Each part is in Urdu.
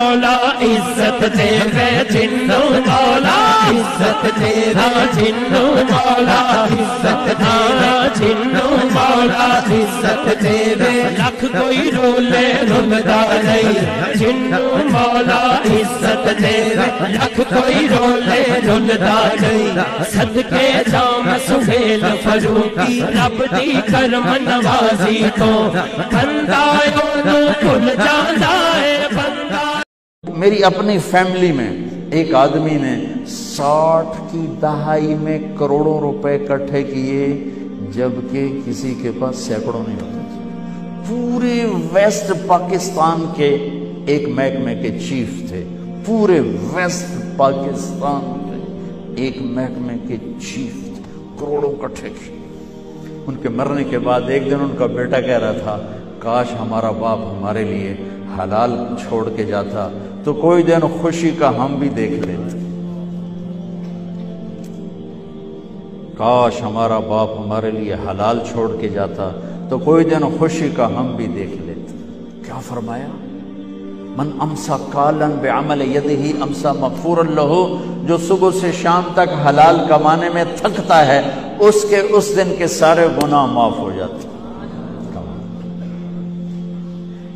مولا عزت دے وے جنو مولا عزت دے وے جنو مولا عزت دے وے جنو مولا عزت دے وے لکھ کوئی رولے رلدا نہیں جنو مولا عزت دے وے لکھ کوئی رولے رلدا نہیں صدقے جام سہیل فروخی رب دی کرم نوازی تو بندہ اونوں بھل جاندا ہے بندہ۔ میری اپنی فیملی میں ایک آدمی نے 60 کی دہائی میں کروڑوں روپے اکٹھے کیے جبکہ کسی کے پاس سینکڑوں نہیں ہوتے تھے۔ پورے ویسٹ پاکستان کے ایک محکمے کے چیف تھے، پورے ویسٹ پاکستان کے ایک محکمے کے چیف تھے، کروڑوں اکٹھے کیے۔ ان کے مرنے کے بعد ایک دن ان کا بیٹا کہہ رہا تھا کاش ہمارا باپ ہمارے لیے حلال چھوڑ کے جاتا تو کوئی دن خوشی کا ہم بھی دیکھ لیتے، کاش ہمارا باپ ہمارے لیے حلال چھوڑ کے جاتا تو کوئی دن خوشی کا ہم بھی دیکھ لیتے۔ کیا فرمایا؟ من امسا کالن بعمل یدہ امسا مغفورا لہ، جو صبح سے شام تک حلال کمانے میں تھکتا ہے اس کے اس دن کے سارے گناہ معاف ہو جاتے۔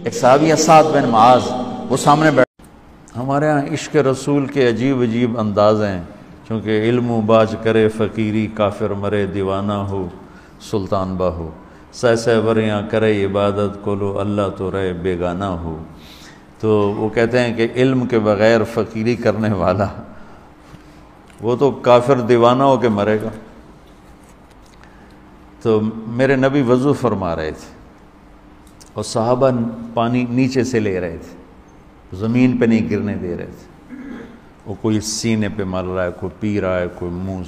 ایک صحابی سعد بن معاذ وہ سامنے بیٹھا۔ ہمارے ہاں عشق رسول کے عجیب عجیب انداز ہیں، چونکہ علم و باج کرے فقیری کافر مرے دیوانہ ہو سلطان باہو، سہ سہ وریاں کرے عبادت کولو اللہ تو رہے بیگانہ ہو۔ تو وہ کہتے ہیں کہ علم کے بغیر فقیری کرنے والا وہ تو کافر دیوانہ ہو کے مرے گا۔ تو میرے نبی وضو فرما رہے تھے اور صحابہ پانی نیچے سے لے رہے تھے، زمین پہ نہیں گرنے دے رہے تھے، وہ کوئی سینے پہ مل رہا ہے، کوئی پی رہا ہے، کوئی منہ۔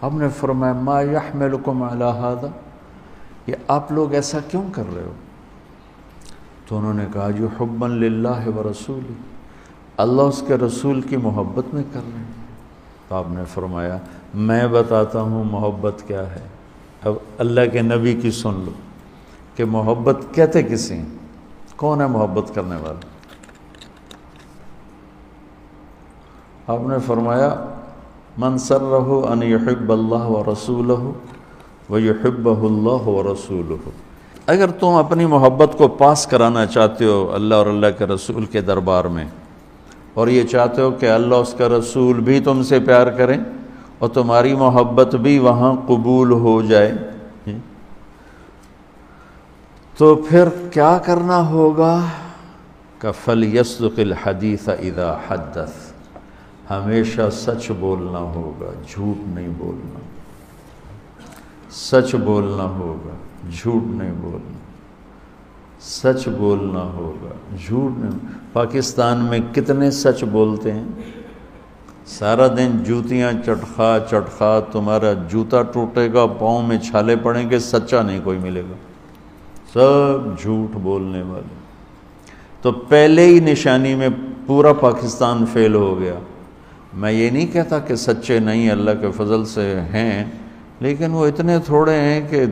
ہم نے فرمایا ما یحملکم علی ھذا، کہ آپ لوگ ایسا کیوں کر رہے ہو؟ تو انہوں نے کہا جو حبا للہ ورسولہ، اللہ اس کے رسول کی محبت میں کر رہے ہیں۔ تو آپ نے فرمایا میں بتاتا ہوں محبت کیا ہے، اب اللہ کے نبی کی سن لو کہ محبت کہتے کسی ہیں، کون ہے محبت کرنے والا؟ آپ نے فرمایا من سرہ ان یحب اللہ ورسولہ ویحبہ اللہ ورسولہ، اگر تم اپنی محبت کو پاس کرانا چاہتے ہو اللہ اور اللہ کے رسول کے دربار میں، اور یہ چاہتے ہو کہ اللہ اس کا رسول بھی تم سے پیار کریں اور تمہاری محبت بھی وہاں قبول ہو جائے، تو پھر کیا کرنا ہوگا؟ کہ فَلْيَصْدُقِ الْحَدِيثَ إِذَا حَدَّثَ، ہمیشہ سچ بولنا ہوگا، جھوٹ نہیں بولنا، سچ بولنا ہوگا، جھوٹ نہیں بولنا، سچ بولنا ہوگا، جھوٹ نہیں۔ پاکستان میں کتنے سچ بولتے ہیں، سارا دن جوتیاں چٹخا چٹخا، تمہارا جوتا ٹوٹے گا، پاؤں میں چھالے پڑیں گے، سچا نہیں کوئی ملے گا، سب جھوٹ بولنے والے۔ تو پہلے ہی نشانی میں پورا پاکستان فیل ہو گیا۔ میں یہ نہیں کہتا کہ سچے نہیں، اللہ کے فضل سے ہیں، لیکن وہ اتنے تھوڑے ہیں کہ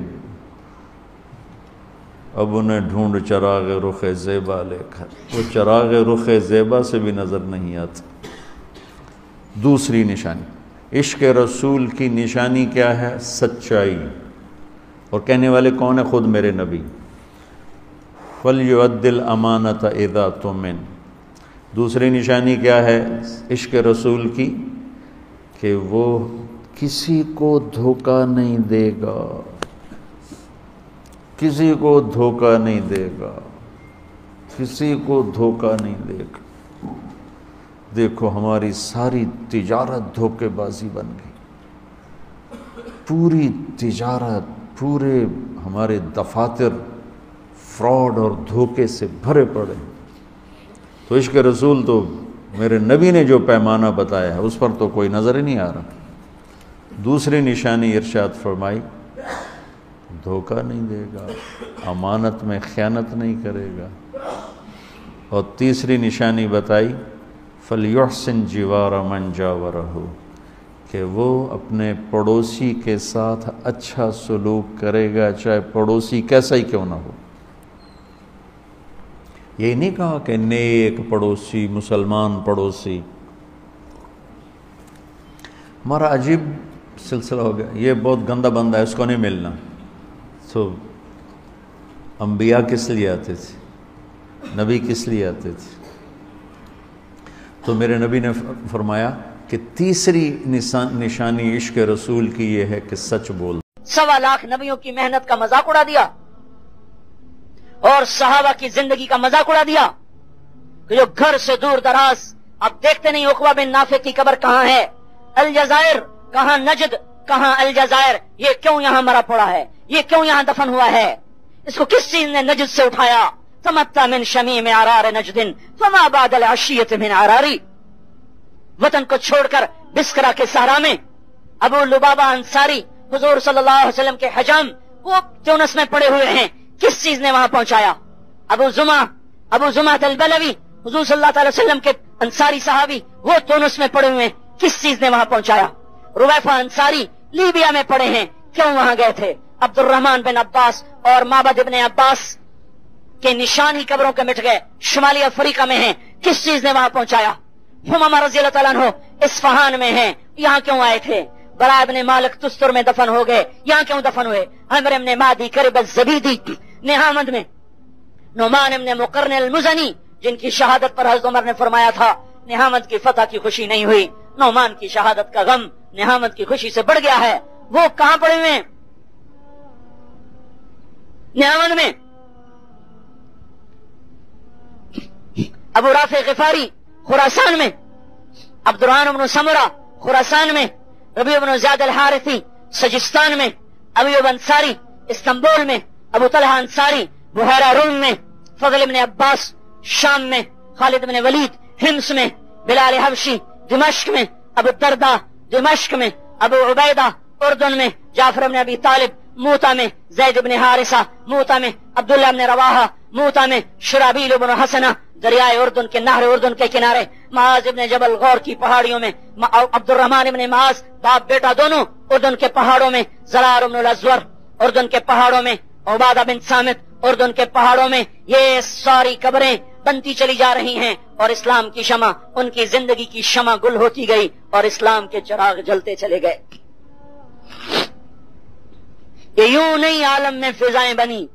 اب انہیں ڈھونڈ چراغ رخ زیبا لے کر، وہ چراغ رخ زیبا سے بھی نظر نہیں آتا۔ دوسری نشانی عشق رسول کی نشانی کیا ہے؟ سچائی، اور کہنے والے کون ہیں؟ خود میرے نبی۔ فَلْيُؤَدِّ الْأَمَانَةَ إِذَا تُؤْمِنَ، دوسری نشانی کیا ہے عشق رسول کی؟ کہ وہ کسی کو دھوکہ نہیں دے گا، کسی کو دھوکہ نہیں دے گا، کسی کو دھوکہ نہیں دے گا۔ دیکھو ہماری ساری تجارت دھوکے بازی بن گئی، پوری تجارت، پورے ہمارے دفاتر فراڈ اور دھوکے سے بھرے پڑے۔ تو عشق رسول تو میرے نبی نے جو پیمانہ بتایا ہے اس پر تو کوئی نظر ہی نہیں آ رہا۔ دوسری نشانی ارشاد فرمائی دھوکہ نہیں دے گا، امانت میں خیانت نہیں کرے گا، اور تیسری نشانی بتائی فَلْيُحْسِنْ جِوَارَ مَنْ جَاوَرَهُ، کہ وہ اپنے پڑوسی کے ساتھ اچھا سلوک کرے گا، چاہے پڑوسی کیسا ہی کیوں نہ ہو۔ یہ نہیں کہا کہ نیک پڑوسی، مسلمان پڑوسی. ہمارا عجیب سلسلہ ہو گیا، یہ بہت گندا بندہ ہے، اس کو نہیں ملنا. تو انبیاء کس لیے آتے تھے؟ نبی کس لیے آتے تھے؟ تو میرے نبی نے فرمایا کہ تیسری نشانی عشق رسول کی یہ ہے کہ سچ بول. 1.25 لاکھ نبیوں کی محنت کا مذاق اڑا دیا اور صحابہ کی زندگی کا مذاق اڑا دیا کہ جو گھر سے دور دراز، اب دیکھتے نہیں عقبہ بن نافع کی قبر کہاں ہے، الجزائر کہاں، نجد کہاں الجزائر، یہ کیوں یہاں مرا پڑا ہے، یہ کیوں یہاں دفن ہوا ہے، اس کو کس چیز نے نجد سے اٹھایا؟ تمتع من شمیم عرار نجد فما بعد العشیۃ من عراری. وطن کو چھوڑ کر بسکرا کے صحرا میں ابو لبابہ انصاری حضور صلی اللہ علیہ وسلم کے حجام وہ تونس میں پڑے ہوئے ہیں، کس چیز نے وہاں پہنچایا؟ ابو زمعہ البلوی حضور صلی اللہ علیہ وسلم کے انصاری صحابی وہ تونس میں پڑے ہوئے ہیں، کس چیز نے وہاں پہنچایا؟ رویفہ انصاری لیبیا میں پڑے ہیں، کیوں وہاں گئے تھے؟ عبد الرحمن بن عباس اور معبد ابن عباس کے نشان ہی قبروں کے مٹ گئے، شمالی افریقہ میں ہیں، کس چیز نے وہاں پہنچایا؟ حمامہ رضی اللہ تعالیٰ عنہ اصفہان میں ہیں، یہاں کیوں آئے تھے؟ براء ابن مالک تستر میں دفن ہو گئے، یہاں کیوں دفن ہوئے؟ عمر ابن مادی کرب الزبیدی نہامند میں، نعمان ابن مقرن المزنی جن کی شہادت پر حضرت عمر نے فرمایا تھا نہامند کی فتح کی خوشی نہیں ہوئی، نعمان کی شہادت کا غم نہامند کی خوشی سے بڑھ گیا ہے، وہ کہاں پڑے ہوئے ہیں؟ نہامند میں. ابو رافع غفاری خراسان میں، عبد الرحمن بن سمرہ خراسان میں، ربیع بن زیاد الحارثی سجستان میں، ایوب انصاری استنبول میں، ابو طلحہ انصاری بحیرہ روم میں، فضل بن عباس شام میں، خالد بن ولید حمص میں، بلال حبشی دمشق میں، ابو الدرداء دمشق میں، ابو عبیدہ اردن میں، جعفر بن ابی طالب موتا میں، زید بن حارثہ موتا میں، عبداللہ بن رواحہ موتا میں، شرابیل بن حسنہ دریائے اردن کے نہر اردن کے کنارے، معاذ ابن جبل غور کی پہاڑیوں میں، عبد الرحمن ابن معاذ باپ بیٹا دونوں اردن کے پہاڑوں میں، زرار بن الازور اردن کے پہاڑوں میں، عبادہ بن صامت اردن کے پہاڑوں میں. یہ ساری قبریں بنتی چلی جا رہی ہیں اور اسلام کی شمع، ان کی زندگی کی شمع گل ہوتی گئی اور اسلام کے چراغ جلتے چلے گئے. یہ یوں نہیں عالم میں فضائیں بنی،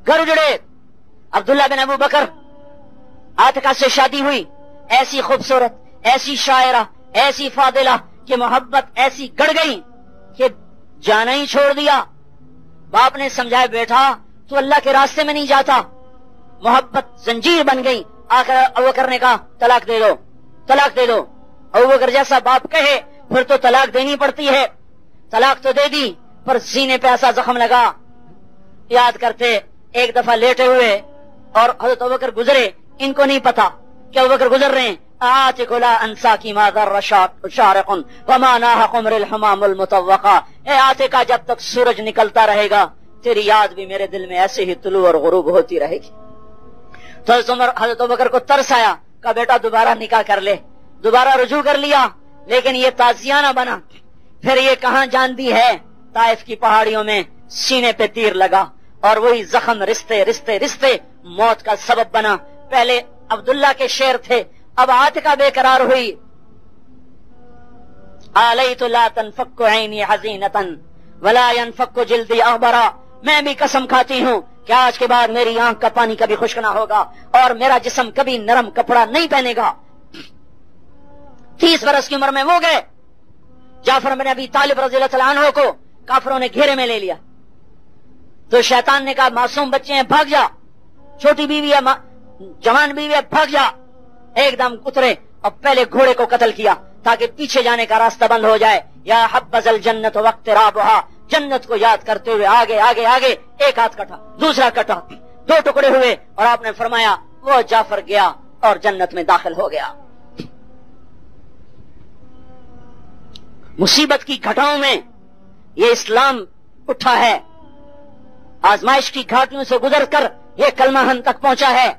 گھر اجڑے. عبداللہ بن ابو بکر عاتقہ سے شادی ہوئی، ایسی خوبصورت، ایسی شاعرہ، ایسی فاضلہ کہ محبت ایسی گڑ گئی کہ جانا ہی چھوڑ دیا. باپ نے سمجھایا بیٹا تو اللہ کے راستے میں نہیں جاتا، محبت زنجیر بن گئی. آخر ابوبکر نے کہا طلاق دے دو، طلاق دے دو. ابوبکر جیسا باپ کہے پھر تو طلاق دینی پڑتی ہے. طلاق تو دے دی پر سینے پہ ایسا زخم لگا. یاد کرتے ایک دفعہ لیٹے ہوئے اور حضرت ابوبکر گزرے، ان کو نہیں پتا کہ ابوبکر گزر رہے ہیں. آتک لا انسا کی مادر شارق وما ناہ قمر الحمام المتوقع. اے آتکا جب تک سورج نکلتا رہے گا تیری یاد بھی میرے دل میں ایسے ہی طلوع اور غروب ہوتی رہے گی. تو حضرت ابوبکر کو ترس آیا، کہا بیٹا دوبارہ نکاح کر لے. دوبارہ رجوع کر لیا لیکن یہ تازیانہ بنا. پھر یہ کہاں جان دی ہے؟ طائف کی پہاڑیوں میں سینے پہ تیر لگا اور وہی زخم رستے رستے رستے موت کا سبب بنا. پہلے عبداللہ کے شعر تھے، اب عاتقہ بے قرار ہوئی. آلیت لا تنفک عینی حزینتا ولا ینفک جلدی اغبرا. میں بھی قسم کھاتی ہوں کہ آج کے بعد میری آنکھ کا پانی کبھی خشک نہ ہوگا اور میرا جسم کبھی نرم کپڑا نہیں پہنے گا. 30 برس کی عمر میں وہ گئے. جعفر بن ابی طالب رضی اللہ تعالیٰ عنہ کو کافروں نے گھیرے میں لے لیا تو شیطان نے کہا معصوم بچے ہیں بھاگ جا، چھوٹی بیوی ہے، جوان بیوی ہے، بھاگ جا. ایک دم اترے اور پہلے گھوڑے کو قتل کیا تاکہ پیچھے جانے کا راستہ بند ہو جائے. یا حبذ الجنت وقت رابہا، جنت کو یاد کرتے ہوئے آگے آگے آگے. ایک ہاتھ کٹا، دوسرا کٹا، 2 ٹکڑے ہوئے اور آپ نے فرمایا وہ جعفر گیا اور جنت میں داخل ہو گیا. مصیبت کی گھٹاؤں میں یہ اسلام اٹھا ہے، آزمائش کی گھاٹیوں سے گزر کر یہ کلمہ ہم تک پہنچا ہے.